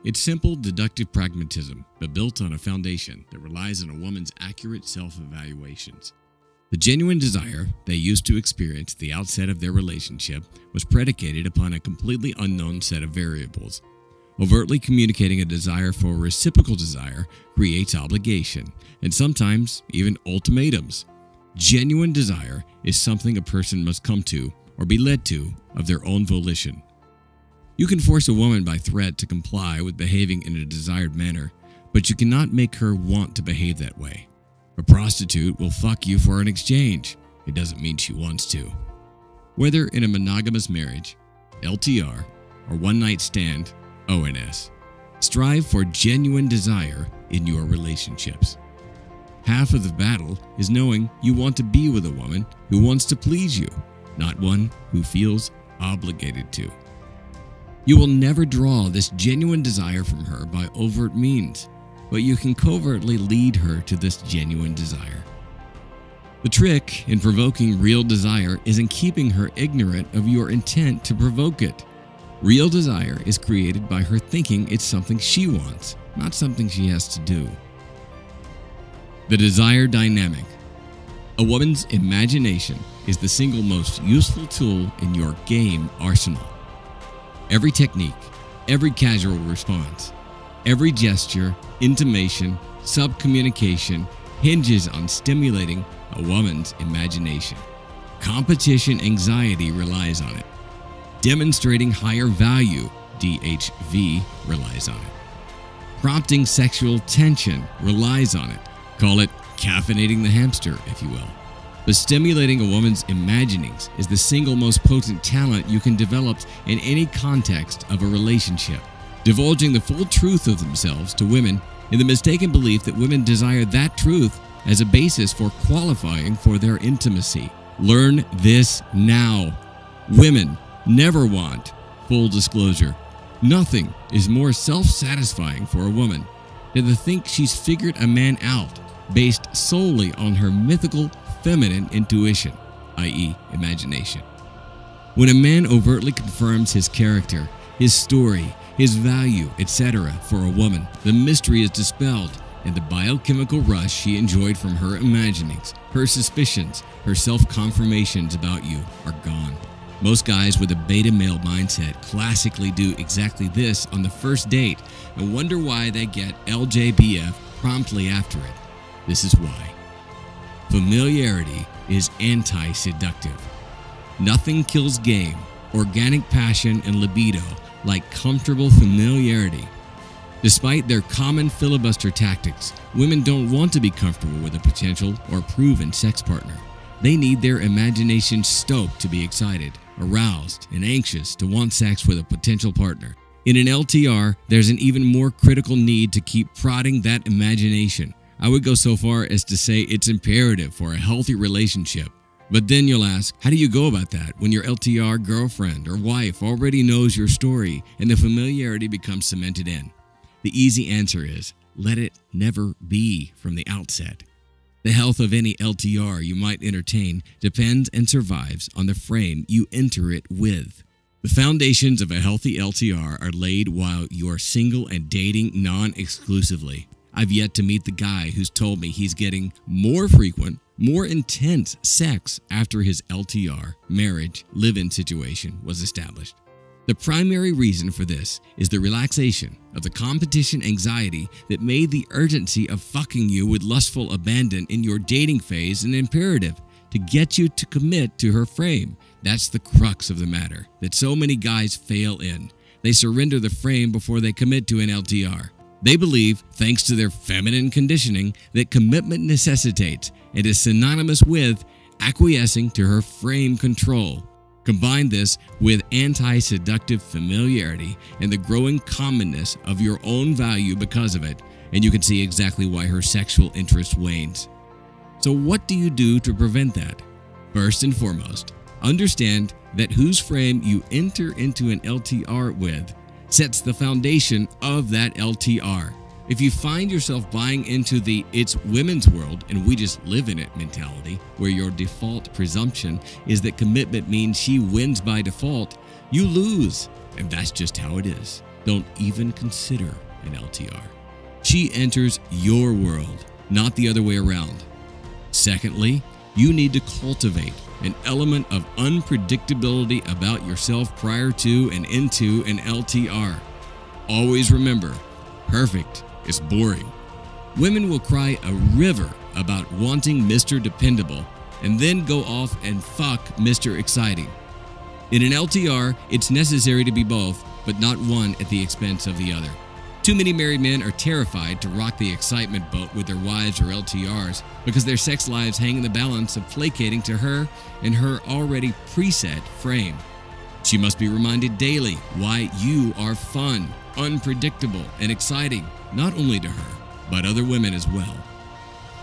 It's simple, deductive pragmatism, but built on a foundation that relies on a woman's accurate self-evaluations. The genuine desire they used to experience at the outset of their relationship was predicated upon a completely unknown set of variables. Overtly communicating a desire for a reciprocal desire creates obligation, and sometimes even ultimatums. Genuine desire is something a person must come to or be led to of their own volition. You can force a woman by threat to comply with behaving in a desired manner, but you cannot make her want to behave that way. A prostitute will fuck you for an exchange. It doesn't mean she wants to. Whether in a monogamous marriage, LTR, or one-night stand, ONS, strive for genuine desire in your relationships. Half of the battle is knowing you want to be with a woman who wants to please you, not one who feels obligated to. You will never draw this genuine desire from her by overt means, but you can covertly lead her to this genuine desire. The trick in provoking real desire is in keeping her ignorant of your intent to provoke it. Real desire is created by her thinking it's something she wants, not something she has to do. The desire dynamic. A woman's imagination is the single most useful tool in your game arsenal. Every technique, every casual response, every gesture, intimation, subcommunication hinges on stimulating a woman's imagination. Competition anxiety relies on it. Demonstrating higher value, DHV, relies on it. Prompting sexual tension relies on it. Call it caffeinating the hamster, if you will. But stimulating a woman's imaginings is the single most potent talent you can develop in any context of a relationship. Divulging the full truth of themselves to women in the mistaken belief that women desire that truth as a basis for qualifying for their intimacy. Learn this now. Women never want full disclosure. Nothing is more self-satisfying for a woman than to think she's figured a man out based solely on her mythical feminine intuition, i.e., imagination. When a man overtly confirms his character, his story, his value, etc. for a woman, the mystery is dispelled and the biochemical rush she enjoyed from her imaginings, her suspicions, her self-confirmations about you are gone. Most guys with a beta male mindset classically do exactly this on the first date and wonder why they get LJBF promptly after it. This is why. Familiarity is anti-seductive. Nothing kills game, organic passion, and libido like comfortable familiarity. Despite their common filibuster tactics, women don't want to be comfortable with a potential or proven sex partner. They need their imagination stoked to be excited, aroused, and anxious to want sex with a potential partner. In an LTR, there's an even more critical need to keep prodding that imagination. I would go so far as to say it's imperative for a healthy relationship. But then you'll ask, how do you go about that when your LTR girlfriend or wife already knows your story and the familiarity becomes cemented in? The easy answer is, let it never be from the outset. The health of any LTR you might entertain depends and survives on the frame you enter it with. The foundations of a healthy LTR are laid while you are single and dating non-exclusively. I've yet to meet the guy who's told me he's getting more frequent, more intense sex after his LTR, marriage, live-in situation was established. The primary reason for this is the relaxation of the competition anxiety that made the urgency of fucking you with lustful abandon in your dating phase an imperative to get you to commit to her frame. That's the crux of the matter that so many guys fail in. They surrender the frame before they commit to an LTR. They believe, thanks to their feminine conditioning, that commitment necessitates and is synonymous with acquiescing to her frame control. Combine this with anti-seductive familiarity and the growing commonness of your own value because of it, and you can see exactly why her sexual interest wanes. So what do you do to prevent that? First and foremost, understand that whose frame you enter into an LTR with sets the foundation of that LTR. If you find yourself buying into the "it's women's world and we just live in it" mentality, where your default presumption is that commitment means she wins by default, you lose, and that's just how it is. don't even consider an LTR. She enters your world, not the other way around. Secondly, you need to cultivate an element of unpredictability about yourself prior to and into an LTR. Always remember, perfect is boring. Women will cry a river about wanting Mr. Dependable and then go off and fuck Mr. Exciting. In an LTR, it's necessary to be both, but not one at the expense of the other. Too many married men are terrified to rock the excitement boat with their wives or LTRs because their sex lives hang in the balance of placating to her and her already preset frame. She must be reminded daily why you are fun, unpredictable, and exciting, not only to her, but other women as well.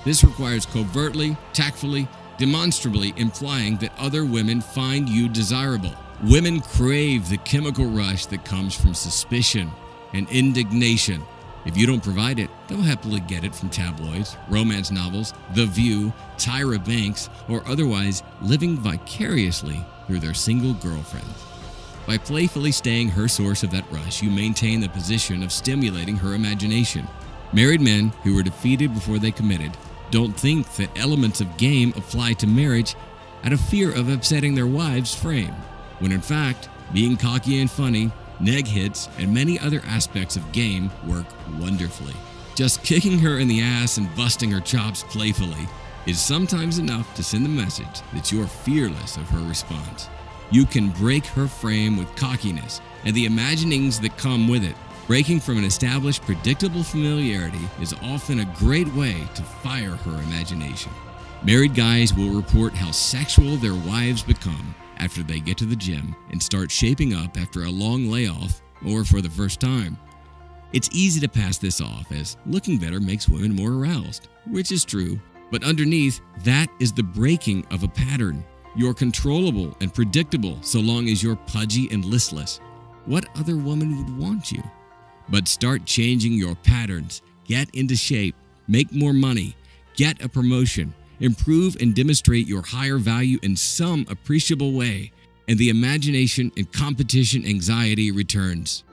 This requires covertly, tactfully, demonstrably implying that other women find you desirable. Women crave the chemical rush that comes from suspicion and indignation. If you don't provide it, they'll happily get it from tabloids, romance novels, The View, Tyra Banks, or otherwise living vicariously through their single girlfriends. By playfully staying her source of that rush, you maintain the position of stimulating her imagination. Married men who were defeated before they committed don't think that elements of game apply to marriage out of fear of upsetting their wives' frame, when in fact, being cocky and funny, neg hits, and many other aspects of game work wonderfully. Just kicking her in the ass and busting her chops playfully is sometimes enough to send the message that you're fearless of her response. You can break her frame with cockiness and the imaginings that come with it. Breaking from an established, predictable familiarity is often a great way to fire her imagination. Married guys will report how sexual their wives become after they get to the gym and start shaping up after a long layoff or for the first time. It's easy to pass this off as looking better makes women more aroused, which is true, but underneath, that is the breaking of a pattern. You're controllable and predictable so long as you're pudgy and listless. What other woman would want you? But start changing your patterns, get into shape, make more money, get a promotion, improve and demonstrate your higher value in some appreciable way, and the imagination and competition anxiety returns.